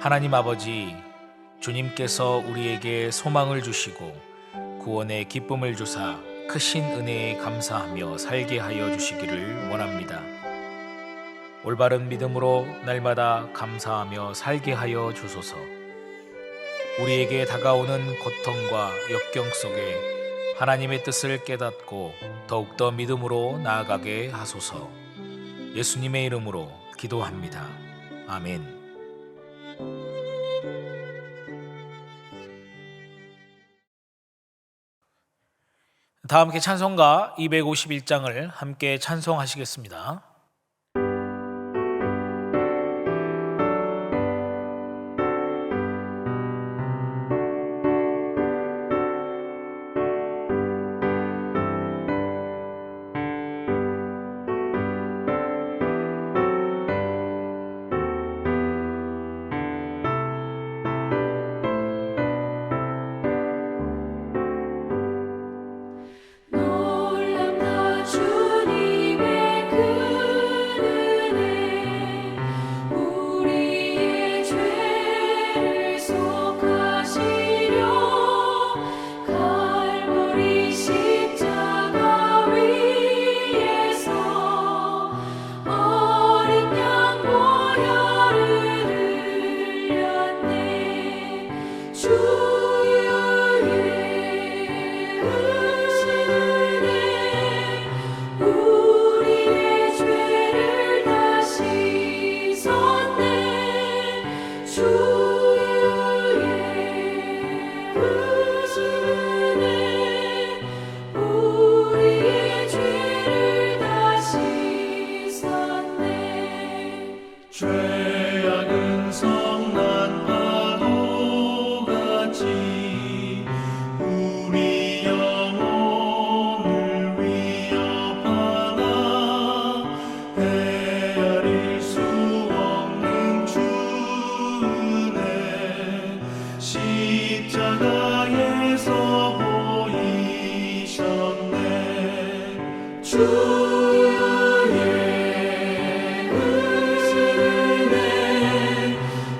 하나님 아버지, 주님께서 우리에게 소망을 주시고 구원의 기쁨을 주사 크신 은혜에 감사하며 살게 하여 주시기를 원합니다. 올바른 믿음으로 날마다 감사하며 살게 하여 주소서. 우리에게 다가오는 고통과 역경 속에 하나님의 뜻을 깨닫고 더욱더 믿음으로 나아가게 하소서. 예수님의 이름으로 기도합니다. 아멘. 다 함께 찬송가 251장을 함께 찬송하시겠습니다. 죄악은 성난 파도같이 우리 영혼을 위협하나 헤아릴 수 없는 주 은혜 십자가에서 보이셨네. 주의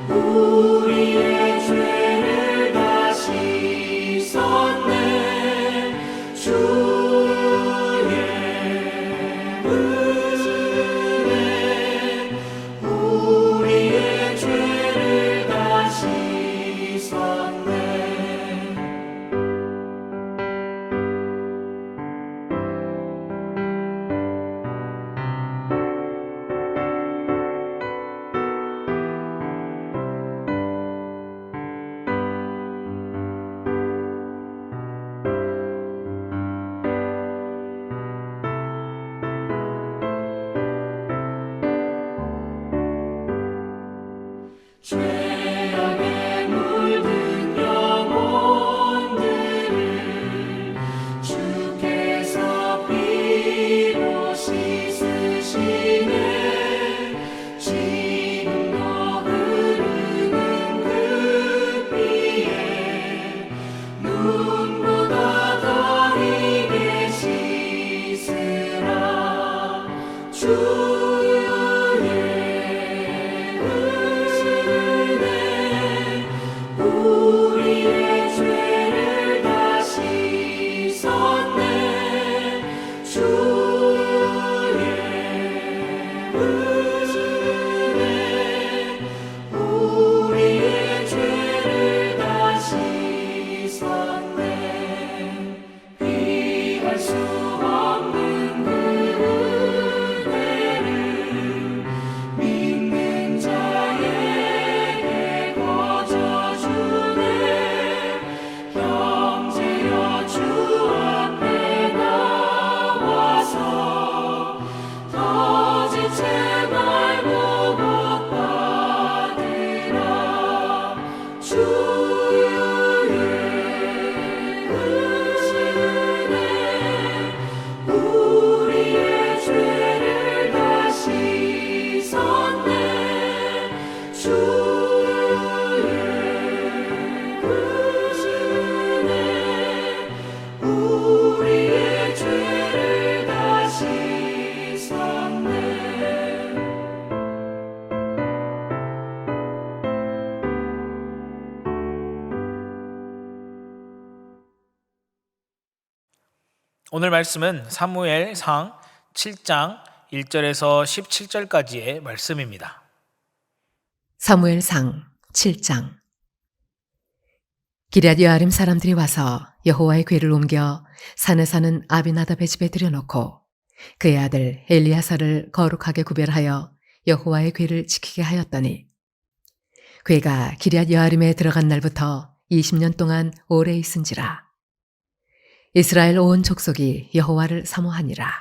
우리의 죄를 다 씻었네. 주의 은혜 우리의 죄를 다 씻었네. 죄악에 물든 영혼들을 주께서 피로 씻으시네. 지금도 흐르는 그 피에 눈보다 더 희게 씻으라. 우리의 죄를 다 씻었네. 주의 은혜 우리의 죄를 다 씻었네. 피할 수 없는 그 은혜를 믿는 자에게 거저주네. 형제여 주 앞에 나와서 더 지체 말고 복 받으라. 주의 은혜 우리의 죄를 다 씻었네. 주의 은혜 우리의 죄를 다 씻었네. 오늘 말씀은 사무엘상 7장 1절에서 17절까지의 말씀입니다. 사무엘상 7장. 기럇 여아림 사람들이 와서 여호와의 궤를 옮겨 산에 사는 아비나답의 집에 들여놓고 그의 아들 엘리야사를 거룩하게 구별하여 여호와의 궤를 지키게 하였더니 궤가 기럇 여아림에 들어간 날부터 20년 동안 오래 있은지라. 이스라엘 온 족속이 여호와를 사모하니라.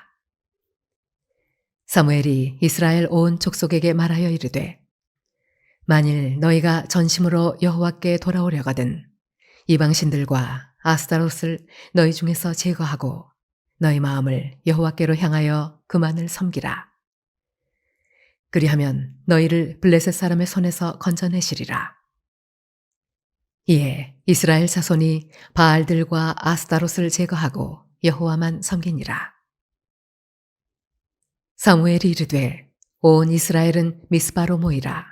사무엘이 이스라엘 온 족속에게 말하여 이르되 만일 너희가 전심으로 여호와께 돌아오려거든 이방신들과 아스타롯을 너희 중에서 제거하고 너희 마음을 여호와께로 향하여 그만을 섬기라. 그리하면 너희를 블레셋 사람의 손에서 건져내시리라. 이에 이스라엘 자손이 바알들과 아스타롯을 제거하고 여호와만 섬기니라. 사무엘이 이르되 온 이스라엘은 미스바로 모이라.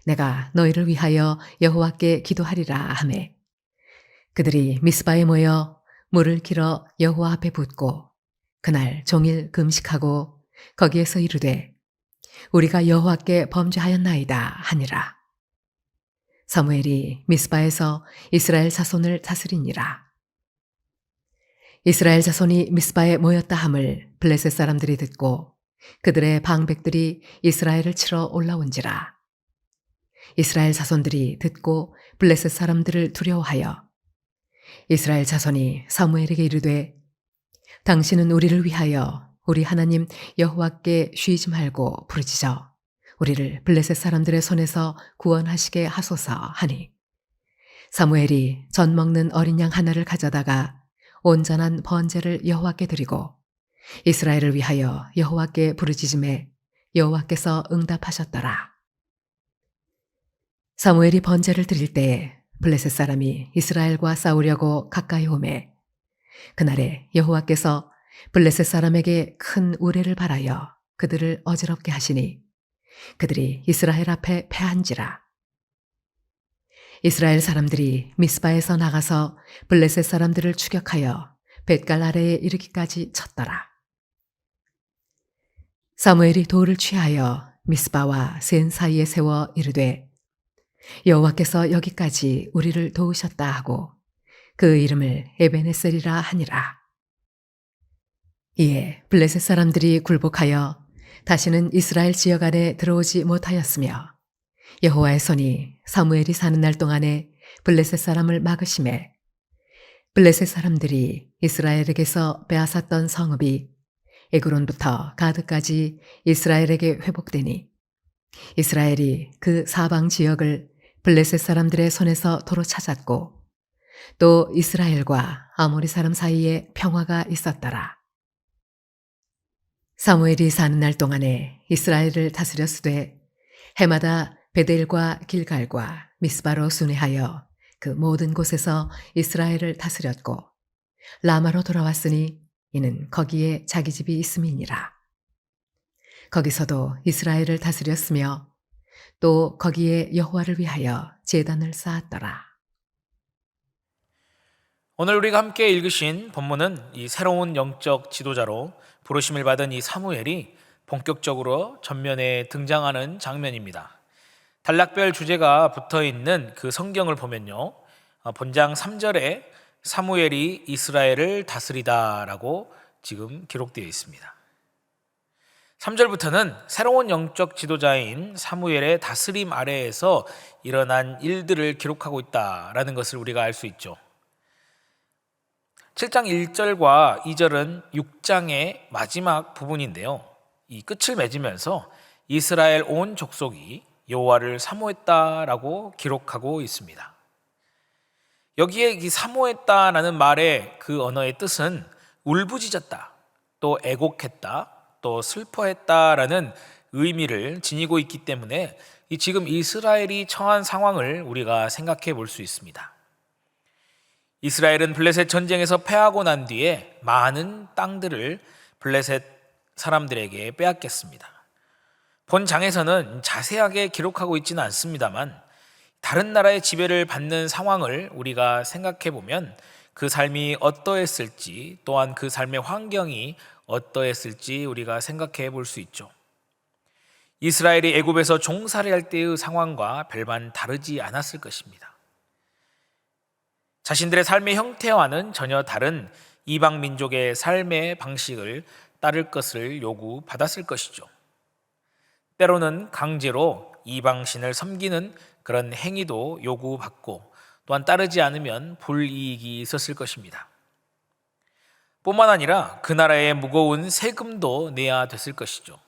내가 너희를 위하여 여호와께 기도하리라 하매 그들이 미스바에 모여 물을 길어 여호와 앞에 붓고 그날 종일 금식하고 거기에서 이르되 우리가 여호와께 범죄하였나이다 하니라. 사무엘이 미스바에서 이스라엘 자손을 다스리니라. 이스라엘 자손이 미스바에 모였다 함을 블레셋 사람들이 듣고 그들의 방백들이 이스라엘을 치러 올라온지라. 이스라엘 자손들이 듣고 블레셋 사람들을 두려워하여 이스라엘 자손이 사무엘에게 이르되 당신은 우리를 위하여 우리 하나님 여호와께 쉬지 말고 부르짖어 우리를 블레셋 사람들의 손에서 구원하시게 하소서 하니 사무엘이 전 먹는 어린 양 하나를 가져다가 온전한 번제를 여호와께 드리고 이스라엘을 위하여 여호와께 부르짖음에 여호와께서 응답하셨더라. 사무엘이 번제를 드릴 때에 블레셋 사람이 이스라엘과 싸우려고 가까이 오매 그날에 여호와께서 블레셋 사람에게 큰 우레를 발하여 그들을 어지럽게 하시니 그들이 이스라엘 앞에 패한지라. 이스라엘 사람들이 미스바에서 나가서 블레셋 사람들을 추격하여 벳갈 아래에 이르기까지 쳤더라. 사무엘이 돌을 취하여 미스바와 센 사이에 세워 이르되 여호와께서 여기까지 우리를 도우셨다 하고 그 이름을 에베네셀이라 하니라. 이에 블레셋 사람들이 굴복하여 다시는 이스라엘 지역 안에 들어오지 못하였으며 여호와의 손이 사무엘이 사는 날 동안에 블레셋 사람을 막으심에 블레셋 사람들이 이스라엘에게서 빼앗았던 성읍이 에그론부터 가드까지 이스라엘에게 회복되니 이스라엘이 그 사방 지역을 블레셋 사람들의 손에서 도로 찾았고 또 이스라엘과 아모리 사람 사이에 평화가 있었더라. 사무엘이 사는 날 동안에 이스라엘을 다스렸으되 해마다 베델과 길갈과 미스바로 순회하여 그 모든 곳에서 이스라엘을 다스렸고 라마로 돌아왔으니 이는 거기에 자기 집이 있음이니라. 거기서도 이스라엘을 다스렸으며 또 거기에 여호와를 위하여 제단을 쌓았더라. 오늘 우리가 함께 읽으신 본문은 이 새로운 영적 지도자로 부르심을 받은 이 사무엘이 본격적으로 전면에 등장하는 장면입니다. 단락별 주제가 붙어있는 그 성경을 보면요, 본장 3절에 사무엘이 이스라엘을 다스리다라고 지금 기록되어 있습니다. 3절부터는 새로운 영적 지도자인 사무엘의 다스림 아래에서 일어난 일들을 기록하고 있다라는 것을 우리가 알 수 있죠. 7장 1절과 2절은 6장의 마지막 부분인데요, 이 끝을 맺으면서 이스라엘 온 족속이 여호와를 사모했다라고 기록하고 있습니다. 여기에 이 사모했다라는 말의 그 언어의 뜻은 울부짖었다, 또 애곡했다, 또 슬퍼했다라는 의미를 지니고 있기 때문에 지금 이스라엘이 처한 상황을 우리가 생각해 볼 수 있습니다. 이스라엘은 블레셋 전쟁에서 패하고 난 뒤에 많은 땅들을 블레셋 사람들에게 빼앗겼습니다. 본장에서는 자세하게 기록하고 있지는 않습니다만 다른 나라의 지배를 받는 상황을 우리가 생각해 보면 그 삶이 어떠했을지, 또한 그 삶의 환경이 어떠했을지 우리가 생각해 볼 수 있죠. 이스라엘이 애굽에서 종살이 할 때의 상황과 별반 다르지 않았을 것입니다. 자신들의 삶의 형태와는 전혀 다른 이방 민족의 삶의 방식을 따를 것을 요구받았을 것이죠. 때로는 강제로 이방신을 섬기는 그런 행위도 요구받고, 또한 따르지 않으면 불이익이 있었을 것입니다. 뿐만 아니라 그 나라의 무거운 세금도 내야 됐을 것이죠.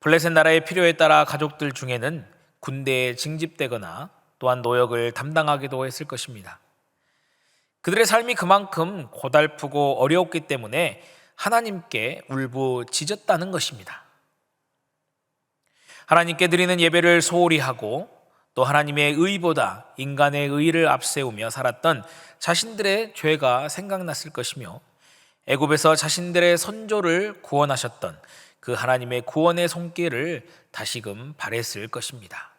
블레셋 나라의 필요에 따라 가족들 중에는 군대에 징집되거나 또한 노역을 담당하기도 했을 것입니다. 그들의 삶이 그만큼 고달프고 어려웠기 때문에 하나님께 울부짖었다는 것입니다. 하나님께 드리는 예배를 소홀히 하고 또 하나님의 의보다 인간의 의를 앞세우며 살았던 자신들의 죄가 생각났을 것이며, 애굽에서 자신들의 선조를 구원하셨던 그 하나님의 구원의 손길을 다시금 바랬을 것입니다.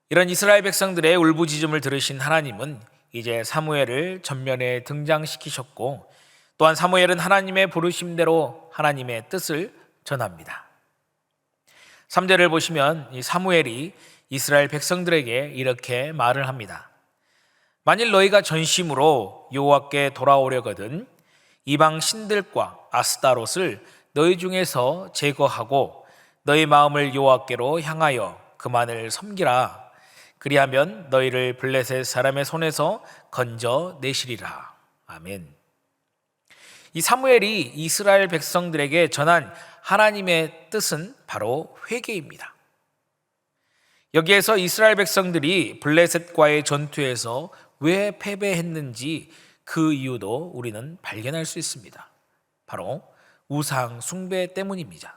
이런 이스라엘 백성들의 울부짖음을 들으신 하나님은 이제 사무엘을 전면에 등장시키셨고, 또한 사무엘은 하나님의 부르심대로 하나님의 뜻을 전합니다. 3절을 보시면 이 사무엘이 이스라엘 백성들에게 이렇게 말을 합니다. 만일 너희가 전심으로 여호와께 돌아오려거든 이방 신들과 아스타롯을 너희 중에서 제거하고 너희 마음을 여호와께로 향하여 그만을 섬기라. 그리하면 너희를 블레셋 사람의 손에서 건져내시리라. 아멘. 이 사무엘이 이스라엘 백성들에게 전한 하나님의 뜻은 바로 회개입니다. 여기에서 이스라엘 백성들이 블레셋과의 전투에서 왜 패배했는지 그 이유도 우리는 발견할 수 있습니다. 바로 우상 숭배 때문입니다.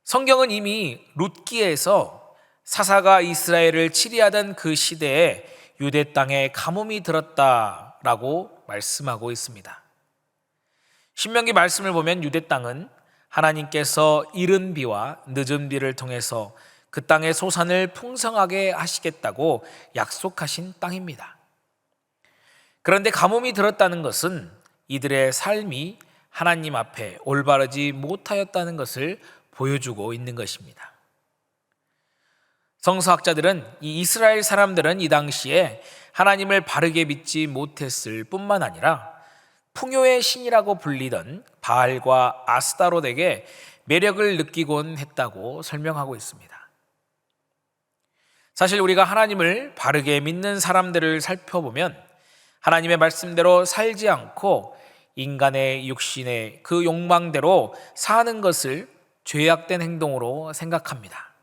성경은 이미 룻기에서 사사가 이스라엘을 치리하던 그 시대에 유대 땅에 가뭄이 들었다라고 말씀하고 있습니다. 신명기 말씀을 보면 유대 땅은 하나님께서 이른 비와 늦은 비를 통해서 그 땅의 소산을 풍성하게 하시겠다고 약속하신 땅입니다. 그런데 가뭄이 들었다는 것은 이들의 삶이 하나님 앞에 올바르지 못하였다는 것을 보여주고 있는 것입니다. 성서학자들은 이 이스라엘 사람들은 이 당시에 하나님을 바르게 믿지 못했을 뿐만 아니라 풍요의 신이라고 불리던 바알과 아스타롯에게 매력을 느끼곤 했다고 설명하고 있습니다. 사실 우리가 하나님을 바르게 믿는 사람들을 살펴보면 하나님의 말씀대로 살지 않고 인간의 육신의 그 욕망대로 사는 것을 죄악된 행동으로 생각합니다.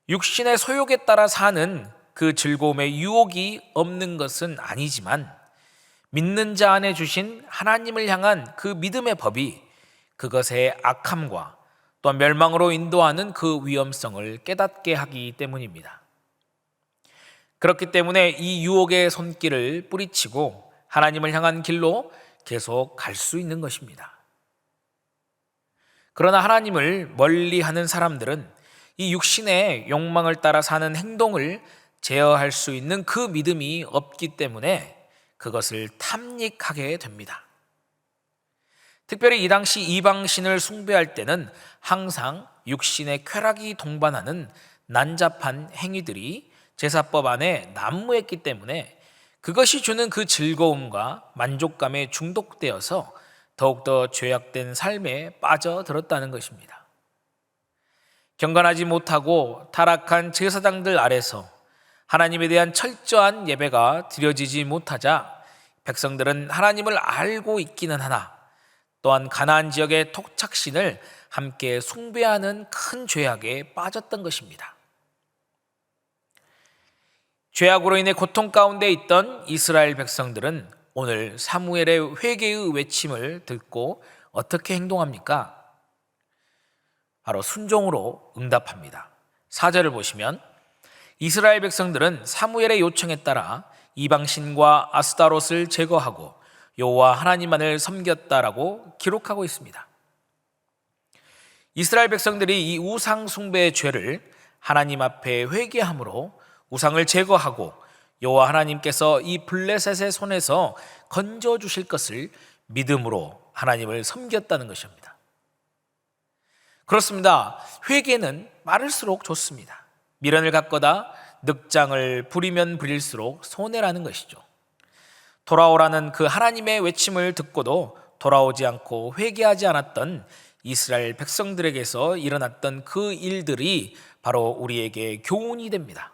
육신의 소욕에 따라 사는 그 즐거움의 유혹이 없는 것은 아니지만 믿는 자 안에 주신 하나님을 향한 그 믿음의 법이 그것의 악함과 또한 멸망으로 인도하는 그 위험성을 깨닫게 하기 때문입니다. 그렇기 때문에 이 유혹의 손길을 뿌리치고 하나님을 향한 길로 계속 갈 수 있는 것입니다. 그러나 하나님을 멀리하는 사람들은 이 육신의 욕망을 따라 사는 행동을 제어할 수 있는 그 믿음이 없기 때문에 그것을 탐닉하게 됩니다. 특별히 이 당시 이방신을 숭배할 때는 항상 육신의 쾌락이 동반하는 난잡한 행위들이 제사법 안에 난무했기 때문에 그것이 주는 그 즐거움과 만족감에 중독되어서 더욱더 죄악된 삶에 빠져들었다는 것입니다. 경건하지 못하고 타락한 제사장들 아래서 하나님에 대한 철저한 예배가 드려지지 못하자 백성들은 하나님을 알고 있기는 하나 또한 가나안 지역의 토착신을 함께 숭배하는 큰 죄악에 빠졌던 것입니다. 죄악으로 인해 고통 가운데 있던 이스라엘 백성들은 오늘 사무엘의 회개의 외침을 듣고 어떻게 행동합니까? 바로 순종으로 응답합니다. 4절을 보시면 이스라엘 백성들은 사무엘의 요청에 따라 이방신과 아스타롯을 제거하고 여호와 하나님만을 섬겼다라고 기록하고 있습니다. 이스라엘 백성들이 이 우상 숭배의 죄를 하나님 앞에 회개함으로 우상을 제거하고 여호와 하나님께서 이 블레셋의 손에서 건져 주실 것을 믿음으로 하나님을 섬겼다는 것입니다. 그렇습니다. 회개는 많을수록 좋습니다. 미련을 갖거나 늑장을 부리면 부릴수록 손해라는 것이죠. 돌아오라는 그 하나님의 외침을 듣고도 돌아오지 않고 회개하지 않았던 이스라엘 백성들에게서 일어났던 그 일들이 바로 우리에게 교훈이 됩니다.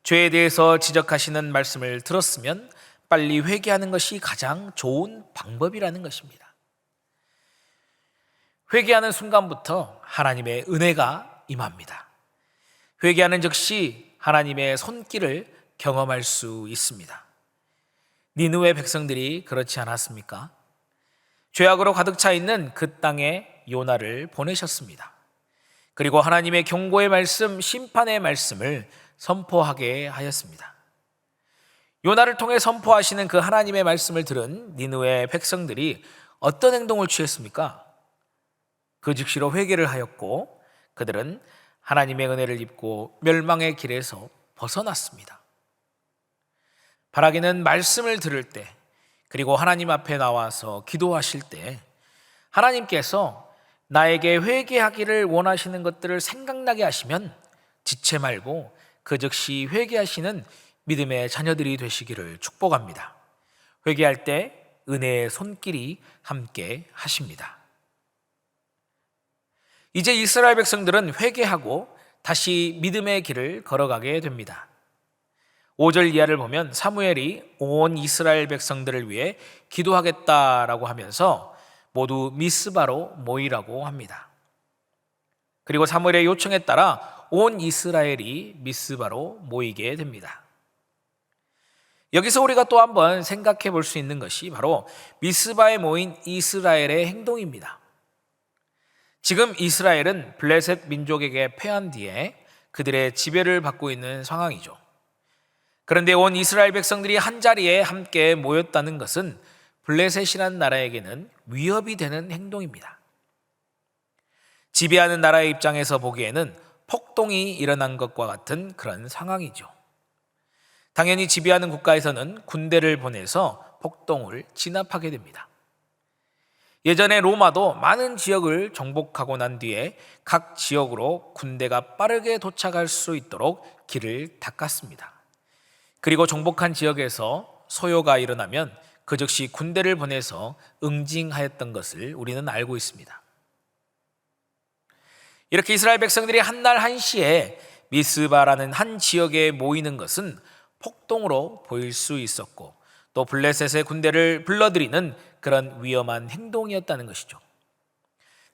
죄에 대해서 지적하시는 말씀을 들었으면 빨리 회개하는 것이 가장 좋은 방법이라는 것입니다. 회개하는 순간부터 하나님의 은혜가 임합니다. 회개하는 즉시 하나님의 손길을 경험할 수 있습니다. 니느웨 백성들이 그렇지 않았습니까? 죄악으로 가득 차 있는 그 땅에 요나를 보내셨습니다. 그리고 하나님의 경고의 말씀, 심판의 말씀을 선포하게 하였습니다. 요나를 통해 선포하시는 그 하나님의 말씀을 들은 니느웨 백성들이 어떤 행동을 취했습니까? 그 즉시로 회개를 하였고 그들은 하나님의 은혜를 입고 멸망의 길에서 벗어났습니다. 바라기는 말씀을 들을 때, 그리고 하나님 앞에 나와서 기도하실 때 하나님께서 나에게 회개하기를 원하시는 것들을 생각나게 하시면 지체 말고 그 즉시 회개하시는 믿음의 자녀들이 되시기를 축복합니다. 회개할 때 은혜의 손길이 함께 하십니다. 이제 이스라엘 백성들은 회개하고 다시 믿음의 길을 걸어가게 됩니다. 5절 이하를 보면 사무엘이 온 이스라엘 백성들을 위해 기도하겠다라고 하면서 모두 미스바로 모이라고 합니다. 그리고 사무엘의 요청에 따라 온 이스라엘이 미스바로 모이게 됩니다. 여기서 우리가 또 한번 생각해 볼 수 있는 것이 바로 미스바에 모인 이스라엘의 행동입니다. 지금 이스라엘은 블레셋 민족에게 패한 뒤에 그들의 지배를 받고 있는 상황이죠. 그런데 온 이스라엘 백성들이 한자리에 함께 모였다는 것은 블레셋이라는 나라에게는 위협이 되는 행동입니다. 지배하는 나라의 입장에서 보기에는 폭동이 일어난 것과 같은 그런 상황이죠. 당연히 지배하는 국가에서는 군대를 보내서 폭동을 진압하게 됩니다. 예전에 로마도 많은 지역을 정복하고 난 뒤에 각 지역으로 군대가 빠르게 도착할 수 있도록 길을 닦았습니다. 그리고 정복한 지역에서 소요가 일어나면 그 즉시 군대를 보내서 응징하였던 것을 우리는 알고 있습니다. 이렇게 이스라엘 백성들이 한날 한시에 미스바라는 한 지역에 모이는 것은 폭동으로 보일 수 있었고 또 블레셋의 군대를 불러들이는 그런 위험한 행동이었다는 것이죠.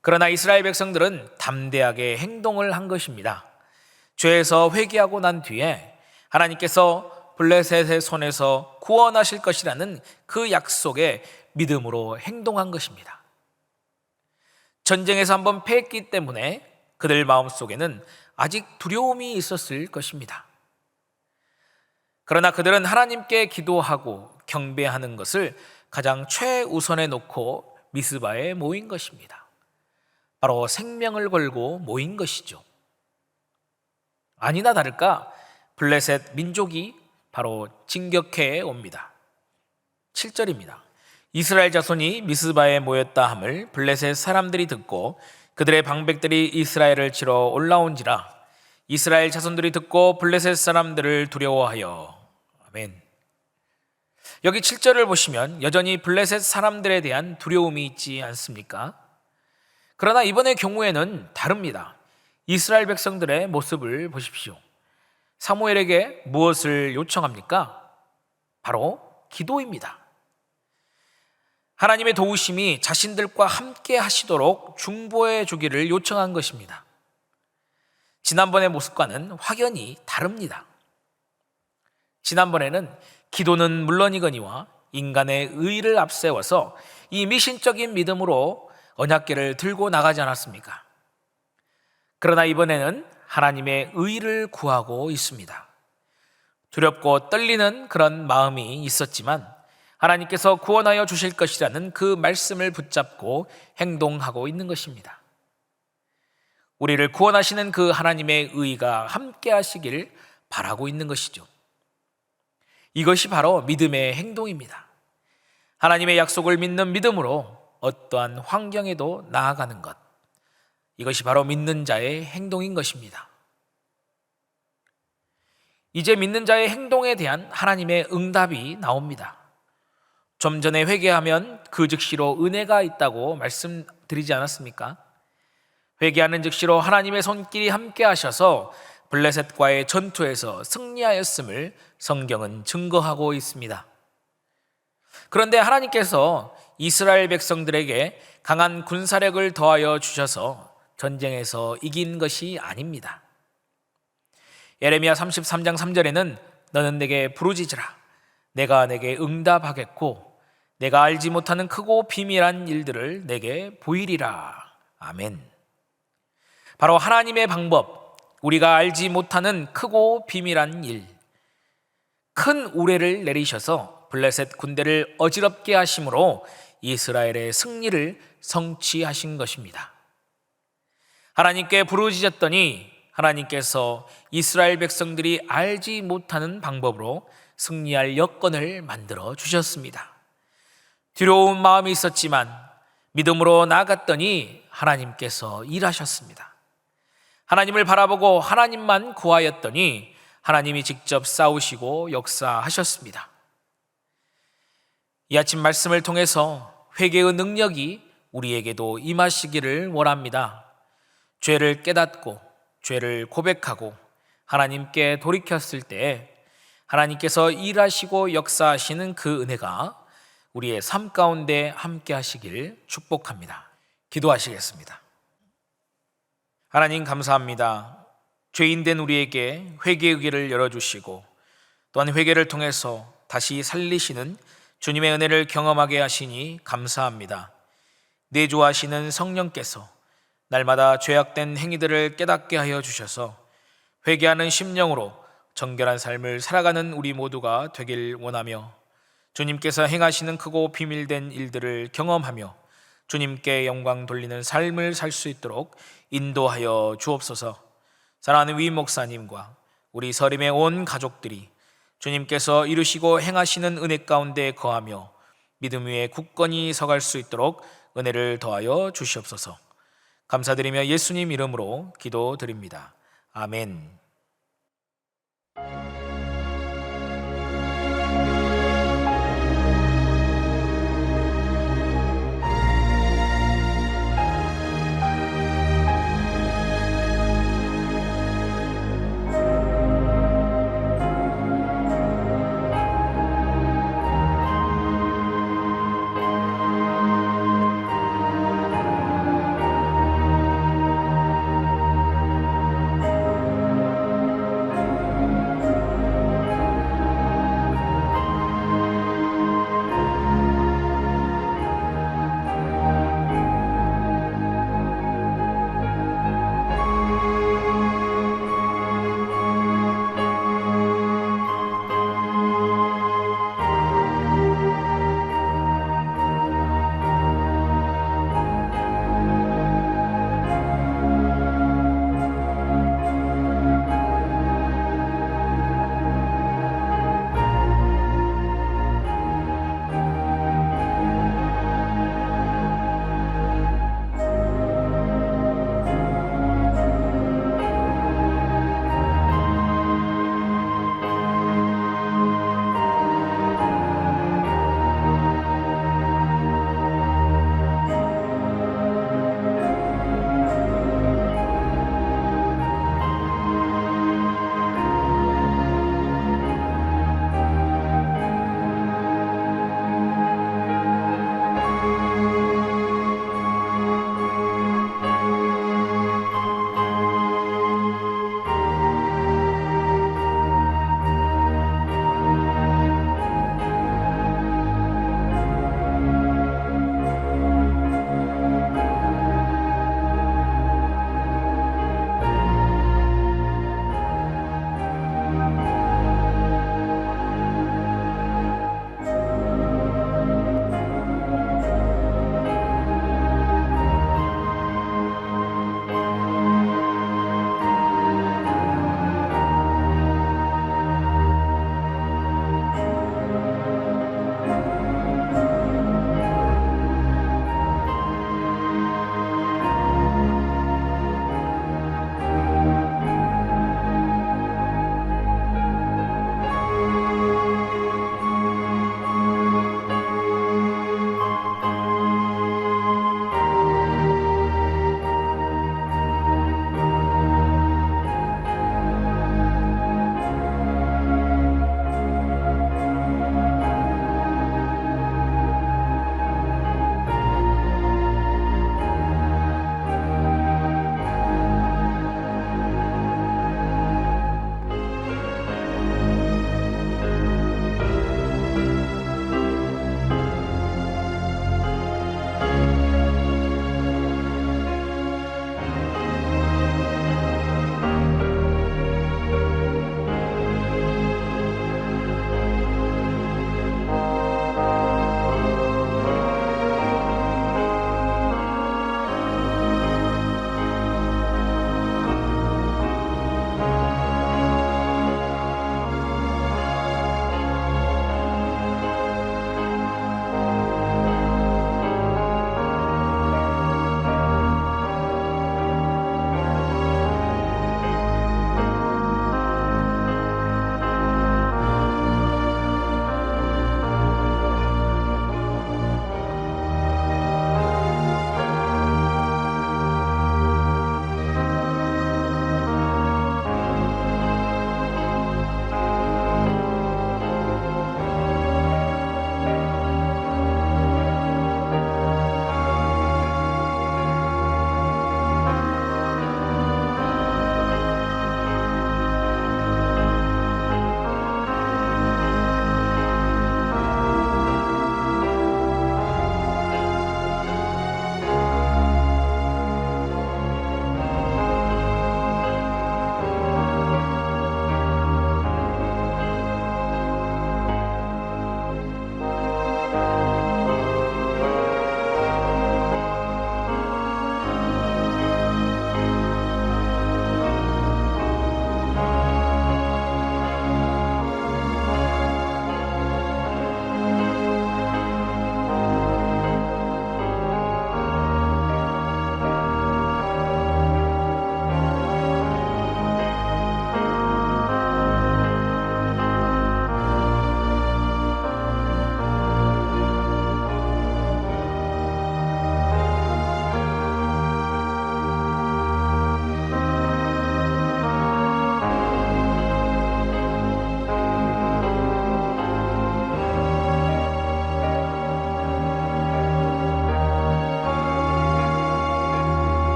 그러나 이스라엘 백성들은 담대하게 행동을 한 것입니다. 죄에서 회개하고 난 뒤에 하나님께서 블레셋의 손에서 구원하실 것이라는 그 약속에 믿음으로 행동한 것입니다. 전쟁에서 한번 패했기 때문에 그들 마음속에는 아직 두려움이 있었을 것입니다. 그러나 그들은 하나님께 기도하고 경배하는 것을 가장 최우선에 놓고 미스바에 모인 것입니다. 바로 생명을 걸고 모인 것이죠. 아니나 다를까 블레셋 민족이 바로 진격해 옵니다. 7절입니다. 이스라엘 자손이 미스바에 모였다 함을 블레셋 사람들이 듣고 그들의 방백들이 이스라엘을 치러 올라온지라 이스라엘 자손들이 듣고 블레셋 사람들을 두려워하여. 아멘. 여기 7절을 보시면 여전히 블레셋 사람들에 대한 두려움이 있지 않습니까? 그러나 이번의 경우에는 다릅니다. 이스라엘 백성들의 모습을 보십시오. 사무엘에게 무엇을 요청합니까? 바로 기도입니다. 하나님의 도우심이 자신들과 함께 하시도록 중보해 주기를 요청한 것입니다. 지난번의 모습과는 확연히 다릅니다. 지난번에는 기도는 물론이거니와 인간의 의를 앞세워서 이 미신적인 믿음으로 언약궤를 들고 나가지 않았습니까? 그러나 이번에는 하나님의 의를 구하고 있습니다. 두렵고 떨리는 그런 마음이 있었지만 하나님께서 구원하여 주실 것이라는 그 말씀을 붙잡고 행동하고 있는 것입니다. 우리를 구원하시는 그 하나님의 의가 함께 하시길 바라고 있는 것이죠. 이것이 바로 믿음의 행동입니다. 하나님의 약속을 믿는 믿음으로 어떠한 환경에도 나아가는 것. 이것이 바로 믿는 자의 행동인 것입니다. 이제 믿는 자의 행동에 대한 하나님의 응답이 나옵니다. 좀 전에 회개하면 그 즉시로 은혜가 있다고 말씀드리지 않았습니까? 회개하는 즉시로 하나님의 손길이 함께 하셔서 블레셋과의 전투에서 승리하였음을 성경은 증거하고 있습니다. 그런데 하나님께서 이스라엘 백성들에게 강한 군사력을 더하여 주셔서 전쟁에서 이긴 것이 아닙니다. 예레미야 33장 3절에는 너는 내게 부르짖으라. 내가 내게 응답하겠고 내가 알지 못하는 크고 비밀한 일들을 내게 보이리라. 아멘. 바로 하나님의 방법, 우리가 알지 못하는 크고 비밀한 일, 큰 우레를 내리셔서 블레셋 군대를 어지럽게 하심으로 이스라엘의 승리를 성취하신 것입니다. 하나님께 부르짖었더니 하나님께서 이스라엘 백성들이 알지 못하는 방법으로 승리할 여건을 만들어 주셨습니다. 두려운 마음이 있었지만 믿음으로 나아갔더니 하나님께서 일하셨습니다. 하나님을 바라보고 하나님만 구하였더니 하나님이 직접 싸우시고 역사하셨습니다. 이 아침 말씀을 통해서 회개의 능력이 우리에게도 임하시기를 원합니다. 죄를 깨닫고 죄를 고백하고 하나님께 돌이켰을 때 하나님께서 일하시고 역사하시는 그 은혜가 우리의 삶 가운데 함께 하시길 축복합니다. 기도하시겠습니다. 하나님 감사합니다. 죄인된 우리에게 회개의 길을 열어주시고 또한 회개를 통해서 다시 살리시는 주님의 은혜를 경험하게 하시니 감사합니다. 내주하시는 성령께서 날마다 죄악된 행위들을 깨닫게 하여 주셔서 회개하는 심령으로 정결한 삶을 살아가는 우리 모두가 되길 원하며 주님께서 행하시는 크고 비밀된 일들을 경험하며 주님께 영광 돌리는 삶을 살 수 있도록 인도하여 주옵소서. 사랑하는 위 목사님과 우리 서림의 온 가족들이 주님께서 이루시고 행하시는 은혜 가운데 거하며 믿음 위에 굳건히 서갈 수 있도록 은혜를 더하여 주시옵소서. 감사드리며 예수님 이름으로 기도드립니다. 아멘.